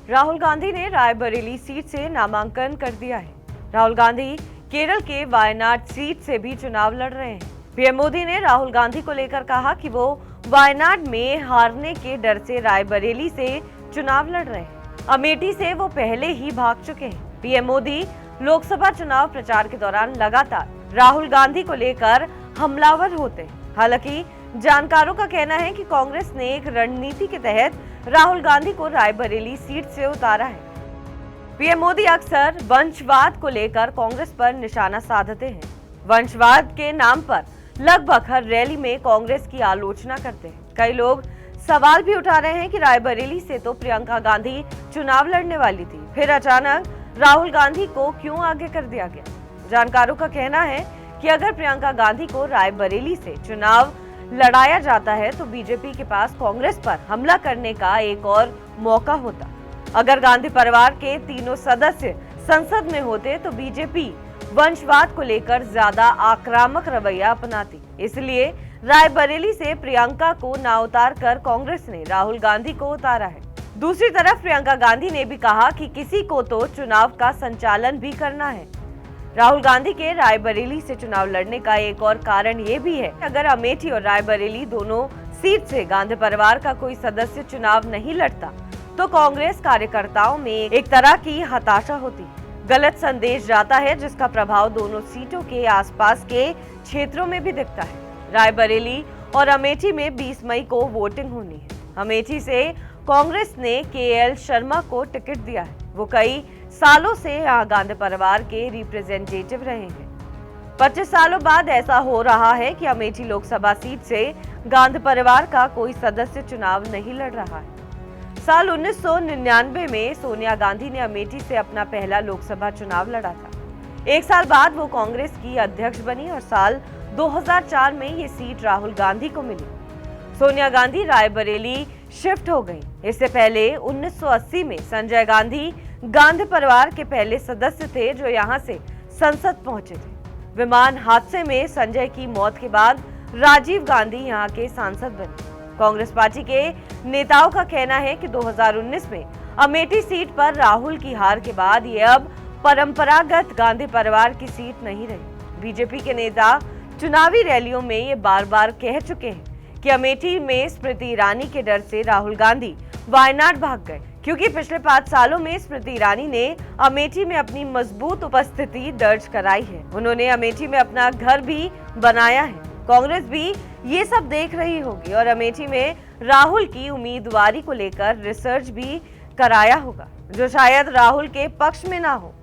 राहुल गांधी ने रायबरेली सीट से नामांकन कर दिया है। राहुल गांधी केरल के वायनाड सीट से भी चुनाव लड़ रहे हैं। पीएम मोदी ने राहुल गांधी को लेकर कहा कि वो वायनाड में हारने के डर से रायबरेली से चुनाव लड़ रहे हैं। अमेठी से वो पहले ही भाग चुके हैं। पीएम मोदी लोकसभा चुनाव प्रचार के दौरान लगातार राहुल गांधी को लेकर हमलावर होते हैं। हालांकि जानकारों का कहना है कि कांग्रेस ने एक रणनीति के तहत राहुल गांधी को रायबरेली सीट से उतारा है। पीएम मोदी अक्सर वंशवाद को लेकर कांग्रेस पर निशाना साधते हैं। वंशवाद के नाम पर लगभग हर रैली में कांग्रेस की आलोचना करते हैं। कई लोग सवाल भी उठा रहे हैं कि रायबरेली से तो प्रियंका गांधी चुनाव लड़ने वाली थी, फिर अचानक राहुल गांधी को क्यों आगे कर दिया गया। जानकारों का कहना है कि अगर प्रियंका गांधी को रायबरेली से चुनाव लड़ाया जाता है तो बीजेपी के पास कांग्रेस पर हमला करने का एक और मौका होता। अगर गांधी परिवार के तीनों सदस्य संसद में होते तो बीजेपी वंशवाद को लेकर ज्यादा आक्रामक रवैया अपनाती। इसलिए रायबरेली से प्रियंका को ना उतार कर कांग्रेस ने राहुल गांधी को उतारा है। दूसरी तरफ प्रियंका गांधी ने भी कहा कि किसी को तो चुनाव का संचालन भी करना है। राहुल गांधी के रायबरेली से चुनाव लड़ने का एक और कारण ये भी है, अगर अमेठी और रायबरेली दोनों सीट से गांधी परिवार का कोई सदस्य चुनाव नहीं लड़ता तो कांग्रेस कार्यकर्ताओं में एक तरह की हताशा होती, गलत संदेश जाता है, जिसका प्रभाव दोनों सीटों के आसपास के क्षेत्रों में भी दिखता है। रायबरेली और अमेठी में 20 मई को वोटिंग होनी है। अमेठी से कांग्रेस ने केएल शर्मा को टिकट दिया है। वो कई सालों से यहाँ गांधी परिवार के रिप्रेजेंटेटिव रहे हैं। 25 सालों बाद ऐसा हो रहा है कि अमेठी लोकसभा सीट से गांधी परिवार का कोई सदस्य चुनाव नहीं लड़ रहा है। साल 1999 में सोनिया गांधी ने अमेठी से अपना पहला लोकसभा चुनाव लड़ा था। एक साल बाद वो कांग्रेस की अध्यक्ष बनी और साल 2004 में ये सीट राहुल गांधी को मिली। सोनिया गांधी रायबरेली शिफ्ट हो गई। इससे पहले 1980 में संजय गांधी गांधी परिवार के पहले सदस्य थे जो यहां से संसद पहुंचे थे। विमान हादसे में संजय की मौत के बाद राजीव गांधी यहां के सांसद बने। कांग्रेस पार्टी के नेताओं का कहना है कि 2019 में अमेठी सीट पर राहुल की हार के बाद ये अब परंपरागत गांधी परिवार की सीट नहीं रही। बीजेपी के नेता चुनावी रैलियों में ये बार-बार कह चुके हैं कि अमेठी में स्मृति ईरानी के डर से राहुल गांधी वायनाड भाग गए, क्योंकि पिछले 5 सालों में स्मृति ईरानी ने अमेठी में अपनी मजबूत उपस्थिति दर्ज कराई है। उन्होंने अमेठी में अपना घर भी बनाया है। कांग्रेस भी ये सब देख रही होगी और अमेठी में राहुल की उम्मीदवारी को लेकर रिसर्च भी कराया होगा, जो शायद राहुल के पक्ष में ना हो।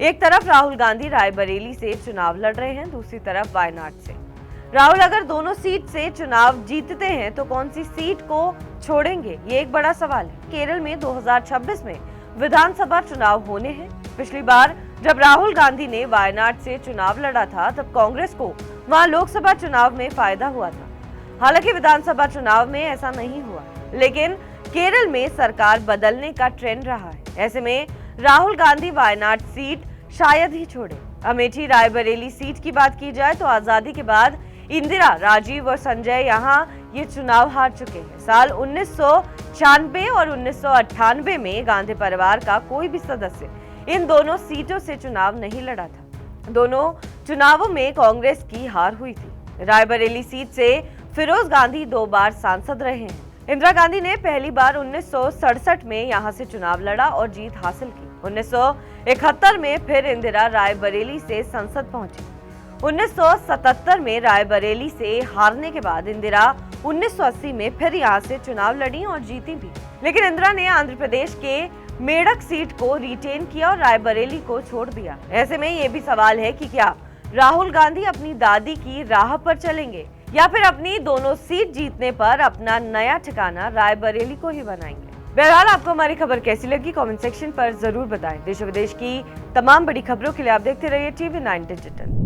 एक तरफ राहुल गांधी रायबरेली से चुनाव लड़ रहे हैं, दूसरी तरफ वायनाड से। राहुल अगर दोनों सीट से चुनाव जीतते हैं तो कौन सी सीट को छोड़ेंगे, ये एक बड़ा सवाल है। केरल में 2026 में विधानसभा चुनाव होने हैं। पिछली बार जब राहुल गांधी ने वायनाड से चुनाव लड़ा था तब कांग्रेस को वहां लोकसभा चुनाव में फायदा हुआ था। हालांकि विधानसभा चुनाव में ऐसा नहीं हुआ, लेकिन केरल में सरकार बदलने का ट्रेंड रहा है। ऐसे में राहुल गांधी वायनाड सीट शायद ही छोड़े। अमेठी रायबरेली सीट की बात की जाए तो आजादी के बाद इंदिरा, राजीव और संजय यहाँ ये चुनाव हार चुके हैं। साल 1996 और 1998 में गांधी परिवार का कोई भी सदस्य इन दोनों सीटों से चुनाव नहीं लड़ा था। दोनों चुनावों में कांग्रेस की हार हुई थी। रायबरेली सीट से फिरोज गांधी 2 बार सांसद रहे हैं। इंदिरा गांधी ने पहली बार 1967 में यहाँ से चुनाव लड़ा और जीत हासिल की। 1971 में फिर इंदिरा रायबरेली से संसद पहुंची। 1977 में रायबरेली से हारने के बाद इंदिरा 1980 में फिर यहाँ से चुनाव लड़ी और जीती भी। लेकिन इंदिरा ने आंध्र प्रदेश के मेडक सीट को रिटेन किया और रायबरेली को छोड़ दिया। ऐसे में ये भी सवाल है कि क्या राहुल गांधी अपनी दादी की राह पर चलेंगे या फिर अपनी दोनों सीट जीतने पर अपना नया ठिकाना रायबरेली को ही बनाएंगे। बहरहाल आपको हमारी खबर कैसी लगी कमेंट सेक्शन पर जरूर बताएं। देश विदेश की तमाम बड़ी खबरों के लिए आप देखते रहिए TV9 डिजिटल।